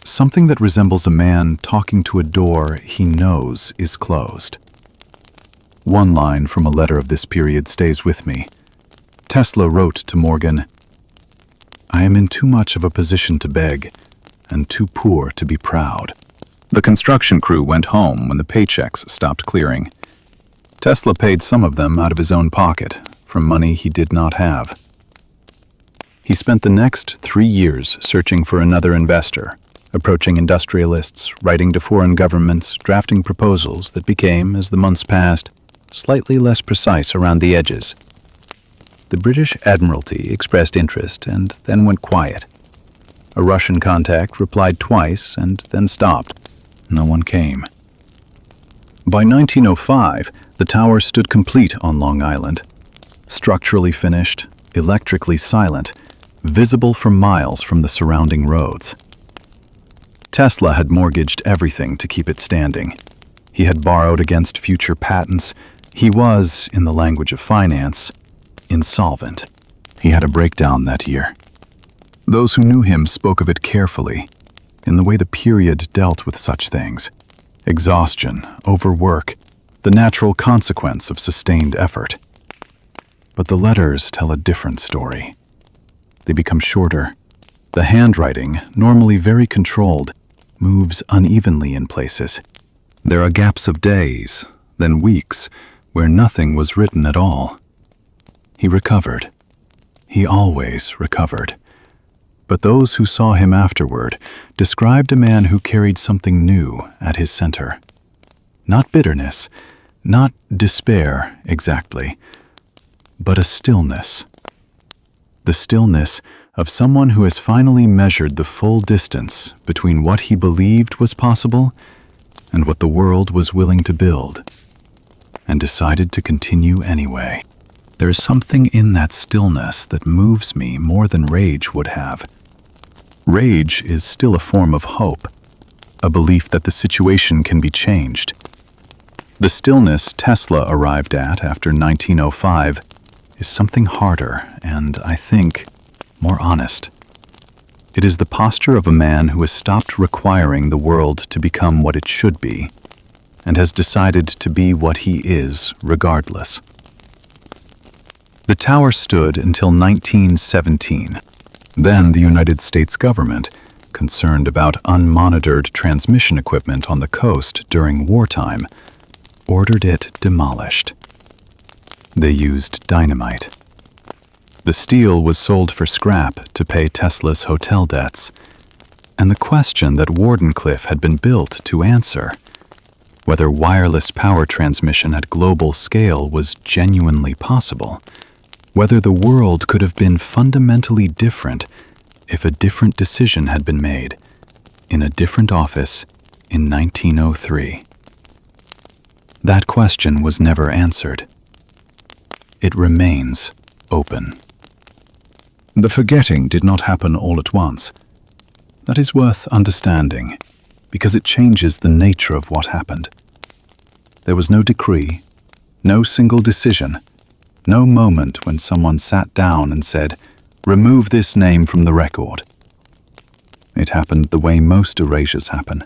something that resembles a man talking to a door he knows is closed. One line from a letter of this period stays with me. Tesla wrote to Morgan, "I am in too much of a position to beg, and too poor to be proud." The construction crew went home when the paychecks stopped clearing. Tesla paid some of them out of his own pocket, from money he did not have. He spent the next 3 years searching for another investor, approaching industrialists, writing to foreign governments, drafting proposals that became, as the months passed, slightly less precise around the edges. The British Admiralty expressed interest and then went quiet. A Russian contact replied twice and then stopped. No one came. By 1905, the tower stood complete on Long Island, structurally finished, electrically silent, visible for miles from the surrounding roads. Tesla had mortgaged everything to keep it standing. He had borrowed against future patents. He was, in the language of finance, insolvent. He had a breakdown that year. Those who knew him spoke of it carefully, in the way the period dealt with such things. Exhaustion, overwork, the natural consequence of sustained effort. But the letters tell a different story. They become shorter. The handwriting, normally very controlled, moves unevenly in places. There are gaps of days, then weeks, where nothing was written at all. He recovered. He always recovered. But those who saw him afterward described a man who carried something new at his center. Not bitterness, not despair exactly, but a stillness. The stillness of someone who has finally measured the full distance between what he believed was possible and what the world was willing to build, and decided to continue anyway. There is something in that stillness that moves me more than rage would have. Rage is still a form of hope, a belief that the situation can be changed. The stillness Tesla arrived at after 1905 is something harder and, I think, more honest. It is the posture of a man who has stopped requiring the world to become what it should be, and has decided to be what he is regardless. The tower stood until 1917. Then the United States government, concerned about unmonitored transmission equipment on the coast during wartime, ordered it demolished. They used dynamite. The steel was sold for scrap to pay Tesla's hotel debts, and the question that Wardenclyffe had been built to answer, whether wireless power transmission at global scale was genuinely possible, whether the world could have been fundamentally different if a different decision had been made in a different office in 1903. That question was never answered. It remains open. The forgetting did not happen all at once. That is worth understanding, because it changes the nature of what happened. There was no decree, no single decision, no moment when someone sat down and said, "Remove this name from the record." It happened the way most erasures happen,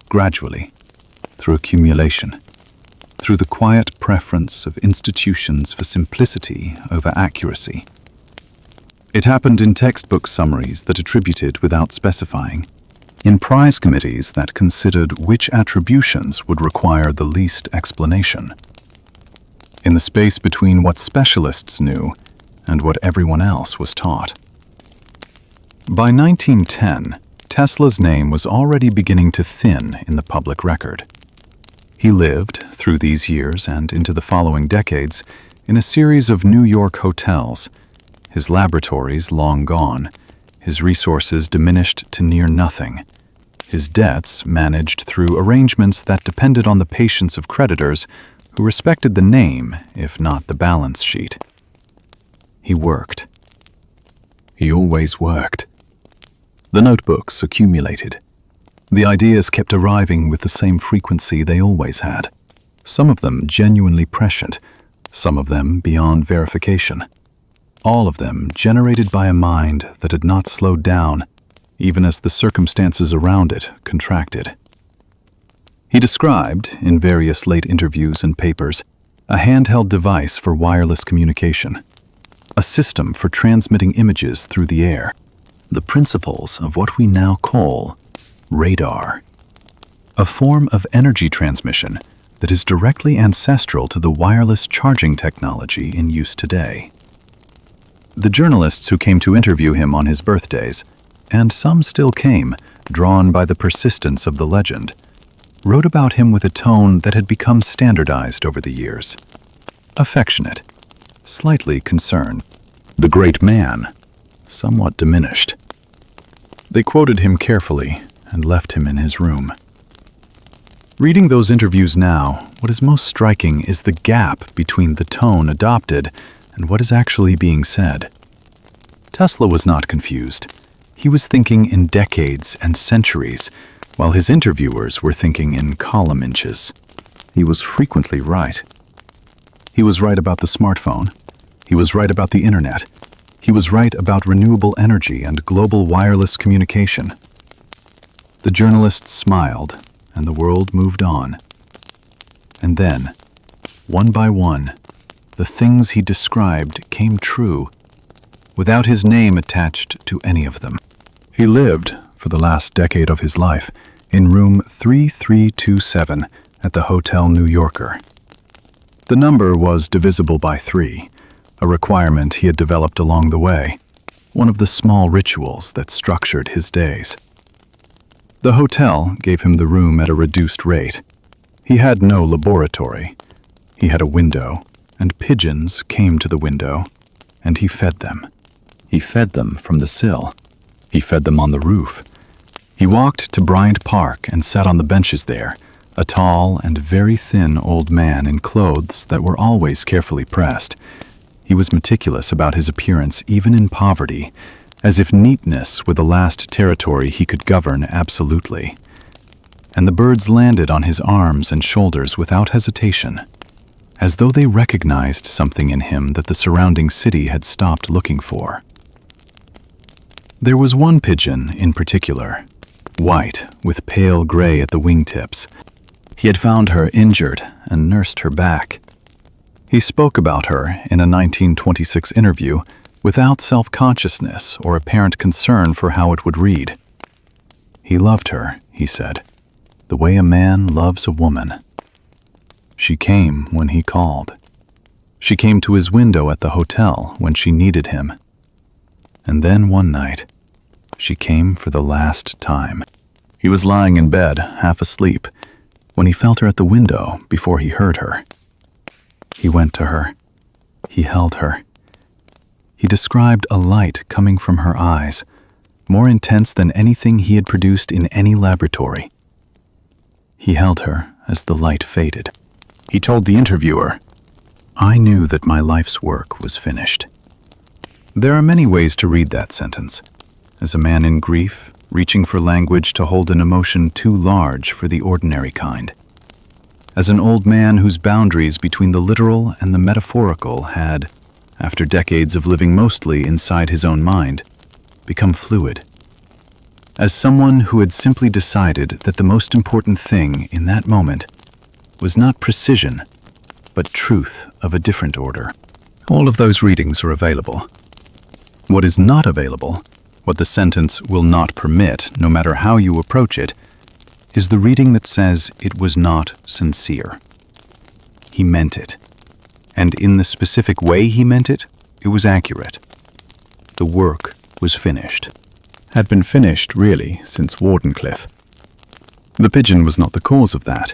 gradually, through accumulation, through the quiet preference of institutions for simplicity over accuracy. It happened in textbook summaries that attributed without specifying, in prize committees that considered which attributions would require the least explanation, in the space between what specialists knew and what everyone else was taught. By 1910, Tesla's name was already beginning to thin in the public record. He lived, through these years and into the following decades, in a series of New York hotels, his laboratories long gone, his resources diminished to near nothing, his debts managed through arrangements that depended on the patience of creditors who respected the name, if not the balance sheet. He worked. He always worked. The notebooks accumulated. The ideas kept arriving with the same frequency they always had, some of them genuinely prescient, some of them beyond verification, all of them generated by a mind that had not slowed down, even as the circumstances around it contracted. He described, in various late interviews and papers, a handheld device for wireless communication, a system for transmitting images through the air, the principles of what we now call radar, a form of energy transmission that is directly ancestral to the wireless charging technology in use today. The journalists who came to interview him on his birthdays, and some still came, drawn by the persistence of the legend, wrote about him with a tone that had become standardized over the years. Affectionate, slightly concerned. The great man, somewhat diminished. They quoted him carefully and left him in his room. Reading those interviews now, what is most striking is the gap between the tone adopted and what is actually being said. Tesla was not confused. He was thinking in decades and centuries, while his interviewers were thinking in column inches. He was frequently right. He was right about the smartphone. He was right about the internet. He was right about renewable energy and global wireless communication. The journalists smiled, and the world moved on. And then, one by one, the things he described came true, without his name attached to any of them. He lived, for the last decade of his life, in room 3327 at the Hotel New Yorker. The number was divisible by 3, a requirement he had developed along the way, one of the small rituals that structured his days. The hotel gave him the room at a reduced rate. He had no laboratory. He had a window, and pigeons came to the window, and he fed them. He fed them from the sill. He fed them on the roof. He walked to Bryant Park and sat on the benches there, a tall and very thin old man in clothes that were always carefully pressed. He was meticulous about his appearance even in poverty, as if neatness were the last territory he could govern absolutely. And the birds landed on his arms and shoulders without hesitation. as though they recognized something in him that the surrounding city had stopped looking for. There was one pigeon in particular, white with pale gray at the wingtips. He had found her injured and nursed her back. He spoke about her in a 1926 interview without self-consciousness or apparent concern for how it would read. He loved her, he said, the way a man loves a woman. She came when he called. She came to his window at the hotel when she needed him. And then one night, she came for the last time. He was lying in bed, half asleep, when he felt her at the window before he heard her. He went to her. He held her. He described a light coming from her eyes, more intense than anything he had produced in any laboratory. He held her as the light faded. He told the interviewer, "I knew that my life's work was finished." There are many ways to read that sentence. As a man in grief, reaching for language to hold an emotion too large for the ordinary kind. As an old man whose boundaries between the literal and the metaphorical had, after decades of living mostly inside his own mind, become fluid. As someone who had simply decided that the most important thing in that moment was not precision, but truth of a different order. All of those readings are available. What is not available, what the sentence will not permit, no matter how you approach it, is the reading that says it was not sincere. He meant it. And in the specific way he meant it, it was accurate. The work was finished. Had been finished, really, since Wardenclyffe. The pigeon was not the cause of that.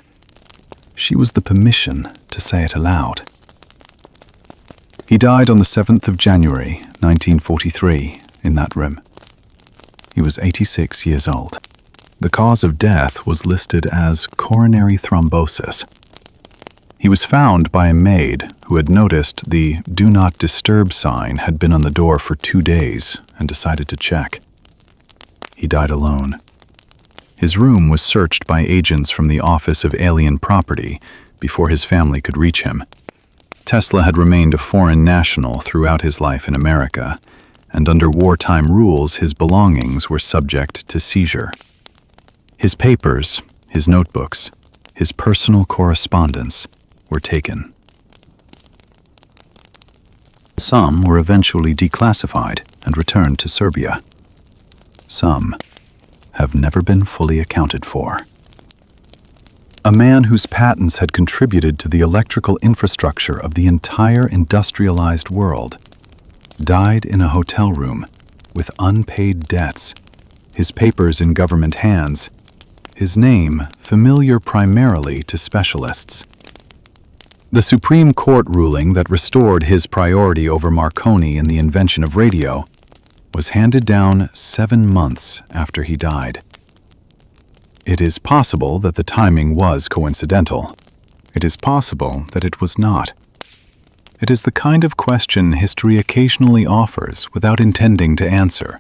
She was the permission to say it aloud. He died on the 7th of January, 1943, in that room. He was 86 years old. The cause of death was listed as coronary thrombosis. He was found by a maid who had noticed the "Do Not Disturb" sign had been on the door for 2 days and decided to check. He died alone. His room was searched by agents from the Office of Alien Property before his family could reach him. Tesla had remained a foreign national throughout his life in America, and under wartime rules his belongings were subject to seizure. His papers, his notebooks, his personal correspondence were taken. Some were eventually declassified and returned to Serbia. Some have never been fully accounted for. A man whose patents had contributed to the electrical infrastructure of the entire industrialized world died in a hotel room with unpaid debts, his papers in government hands, his name familiar primarily to specialists. The Supreme Court ruling that restored his priority over Marconi in the invention of radio was handed down 7 months after he died. It is possible that the timing was coincidental. It is possible that it was not. It is the kind of question history occasionally offers without intending to answer,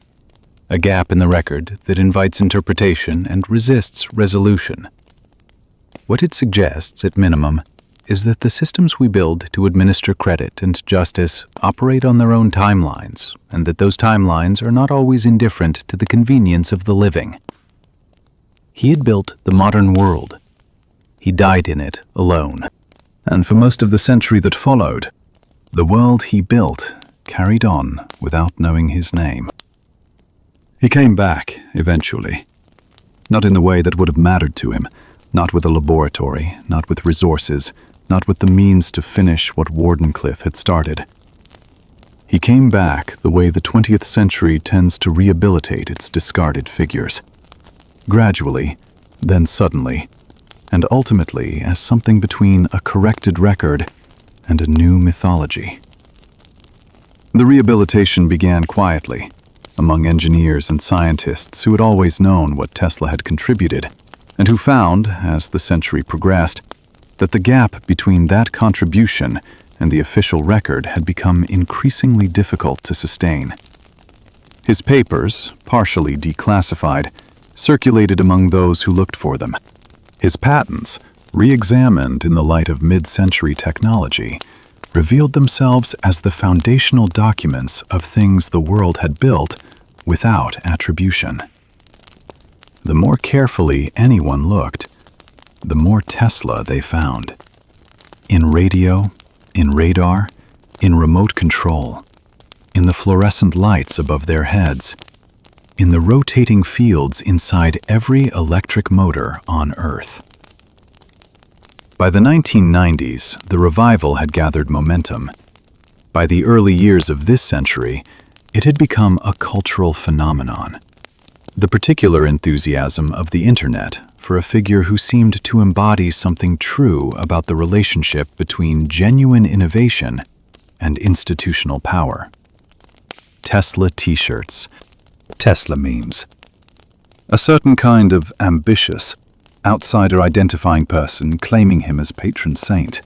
a gap in the record that invites interpretation and resists resolution. What it suggests, at minimum, is that the systems we build to administer credit and justice operate on their own timelines, and that those timelines are not always indifferent to the convenience of the living. He had built the modern world. He died in it alone. And for most of the century that followed, the world he built carried on without knowing his name. He came back, eventually. Not in the way that would have mattered to him, not with a laboratory, not with resources, not with the means to finish what Wardenclyffe had started. He came back the way the 20th century tends to rehabilitate its discarded figures. Gradually, then suddenly, and ultimately as something between a corrected record and a new mythology. The rehabilitation began quietly, among engineers and scientists who had always known what Tesla had contributed, and who found, as the century progressed, that the gap between that contribution and the official record had become increasingly difficult to sustain. His papers, partially declassified, circulated among those who looked for them. His patents, re-examined in the light of mid-century technology, revealed themselves as the foundational documents of things the world had built without attribution. The more carefully anyone looked, the more Tesla they found. In radio, in radar, in remote control, in the fluorescent lights above their heads, in the rotating fields inside every electric motor on Earth. By the 1990s, the revival had gathered momentum. By the early years of this century, it had become a cultural phenomenon. The particular enthusiasm of the Internet for a figure who seemed to embody something true about the relationship between genuine innovation and institutional power. Tesla t-shirts, Tesla memes. A certain kind of ambitious, outsider-identifying person claiming him as patron saint.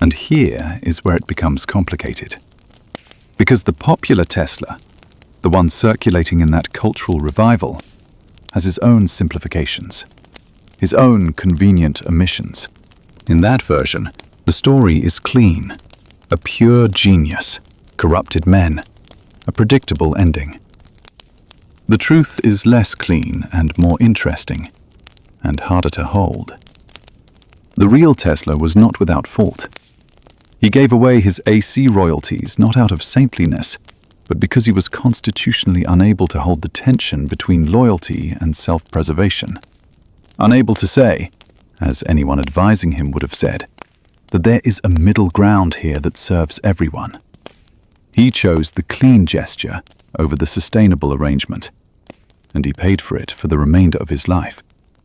And here is where it becomes complicated. Because the popular Tesla, the one circulating in that cultural revival, has his own simplifications, his own convenient omissions. In that version, the story is clean, a pure genius, corrupted men, a predictable ending. The truth is less clean and more interesting, and harder to hold. The real Tesla was not without fault. He gave away his AC royalties not out of saintliness, but because he was constitutionally unable to hold the tension between loyalty and self-preservation. Unable to say, as anyone advising him would have said, that there is a middle ground here that serves everyone. He chose the clean gesture over the sustainable arrangement, and he paid for it for the remainder of his life.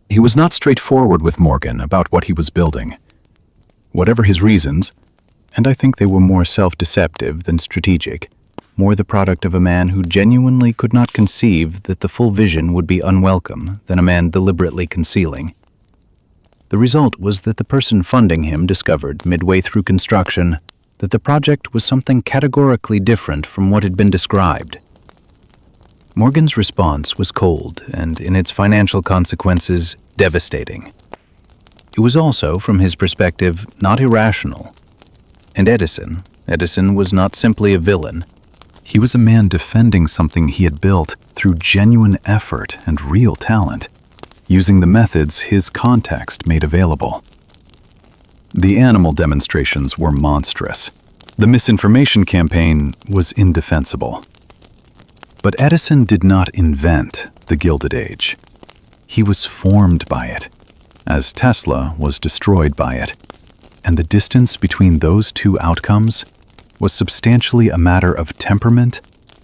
He was not straightforward with Morgan about what he was building. Whatever his reasons, and I think they were more self-deceptive than strategic, more the product of a man who genuinely could not conceive that the full vision would be unwelcome than a man deliberately concealing. The result was that the person funding him discovered midway through construction that the project was something categorically different from what had been described. Morgan's response was cold and, in its financial consequences, devastating. It was also, from his perspective, not irrational. And Edison was not simply a villain. He was a man defending something he had built through genuine effort and real talent, using the methods his context made available. The animal demonstrations were monstrous. The misinformation campaign was indefensible. But Edison did not invent the Gilded Age. He was formed by it, as Tesla was destroyed by it. And the distance between those two outcomes was substantially a matter of temperament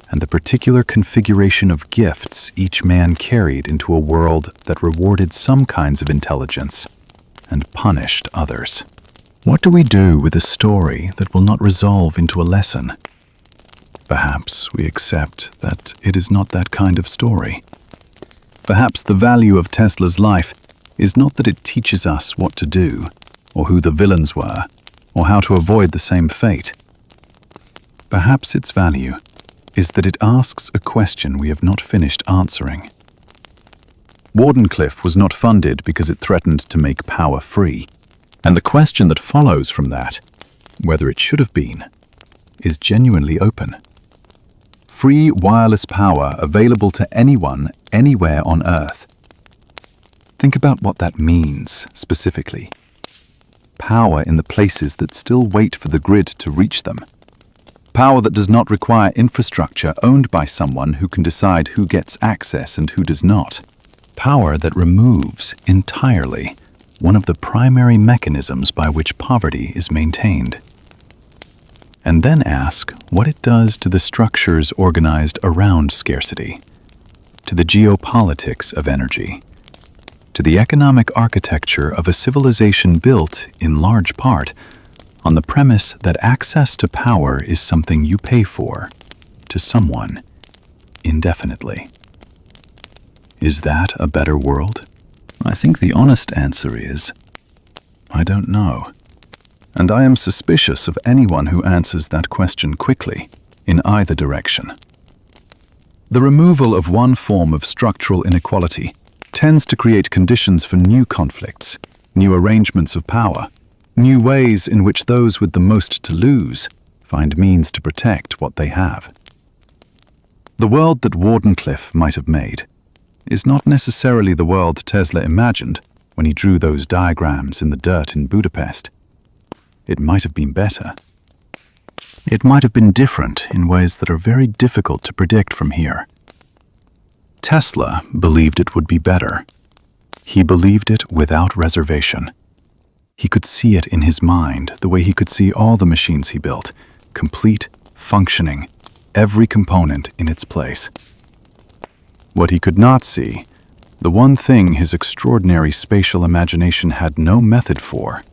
and the particular configuration of gifts each man carried into a world that rewarded some kinds of intelligence and punished others. What do we do with a story that will not resolve into a lesson? Perhaps we accept that it is not that kind of story. Perhaps the value of Tesla's life is not that it teaches us what to do, or who the villains were, or how to avoid the same fate. Perhaps its value is that it asks a question we have not finished answering. Wardenclyffe was not funded because it threatened to make power free, and the question that follows from that, whether it should have been, is genuinely open. Free wireless power available to anyone, anywhere on Earth. Think about what that means, specifically. Power in the places that still wait for the grid to reach them. Power that does not require infrastructure owned by someone who can decide who gets access and who does not. Power that removes, entirely, one of the primary mechanisms by which poverty is maintained. And then ask what it does to the structures organized around scarcity, to the geopolitics of energy, to the economic architecture of a civilization built, in large part, on the premise that access to power is something you pay for, to someone, indefinitely. Is that a better world? I think the honest answer is, I don't know. And I am suspicious of anyone who answers that question quickly, in either direction. The removal of one form of structural inequality tends to create conditions for new conflicts, new arrangements of power, new ways in which those with the most to lose find means to protect what they have. The world that Wardenclyffe might have made is not necessarily the world Tesla imagined when he drew those diagrams in the dirt in Budapest. It might have been better. It might have been different in ways that are very difficult to predict from here. Tesla believed it would be better. He believed it without reservation. He could see it in his mind the way he could see all the machines he built, complete, functioning, every component in its place. What he could not see, the one thing his extraordinary spatial imagination had no method for,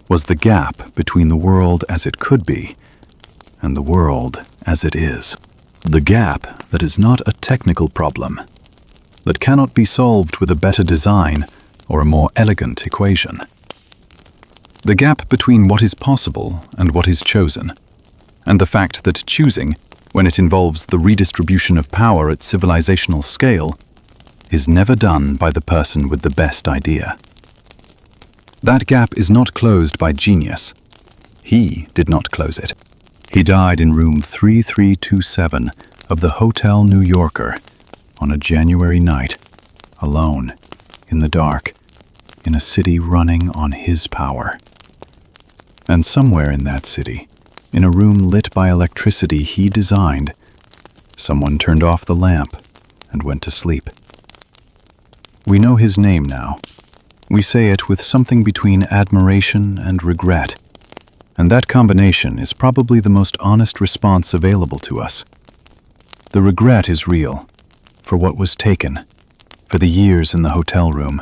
was the gap between the world as it could be and the world as it is. The gap that is not a technical problem, that cannot be solved with a better design or a more elegant equation. The gap between what is possible and what is chosen, and the fact that choosing, when it involves the redistribution of power at civilizational scale, is never done by the person with the best idea. That gap is not closed by genius. He did not close it. He died in room 3327 of the Hotel New Yorker on a January night, alone, in the dark, in a city running on his power. And somewhere in that city, in a room lit by electricity he designed, someone turned off the lamp and went to sleep. We know his name now. We say it with something between admiration and regret, and that combination is probably the most honest response available to us. The regret is real, for what was taken, for the years in the hotel room,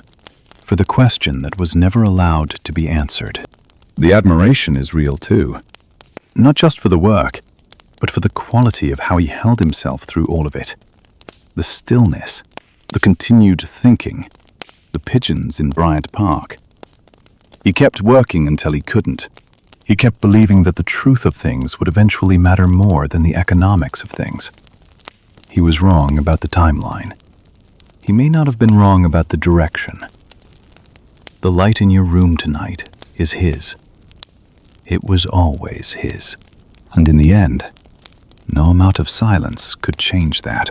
for the question that was never allowed to be answered. The admiration is real too, not just for the work, but for the quality of how he held himself through all of it. The stillness, the continued thinking, the pigeons in Bryant Park. He kept working until he couldn't. He kept believing that the truth of things would eventually matter more than the economics of things. He was wrong about the timeline. He may not have been wrong about the direction. The light in your room tonight is his. It was always his. And in the end, no amount of silence could change that.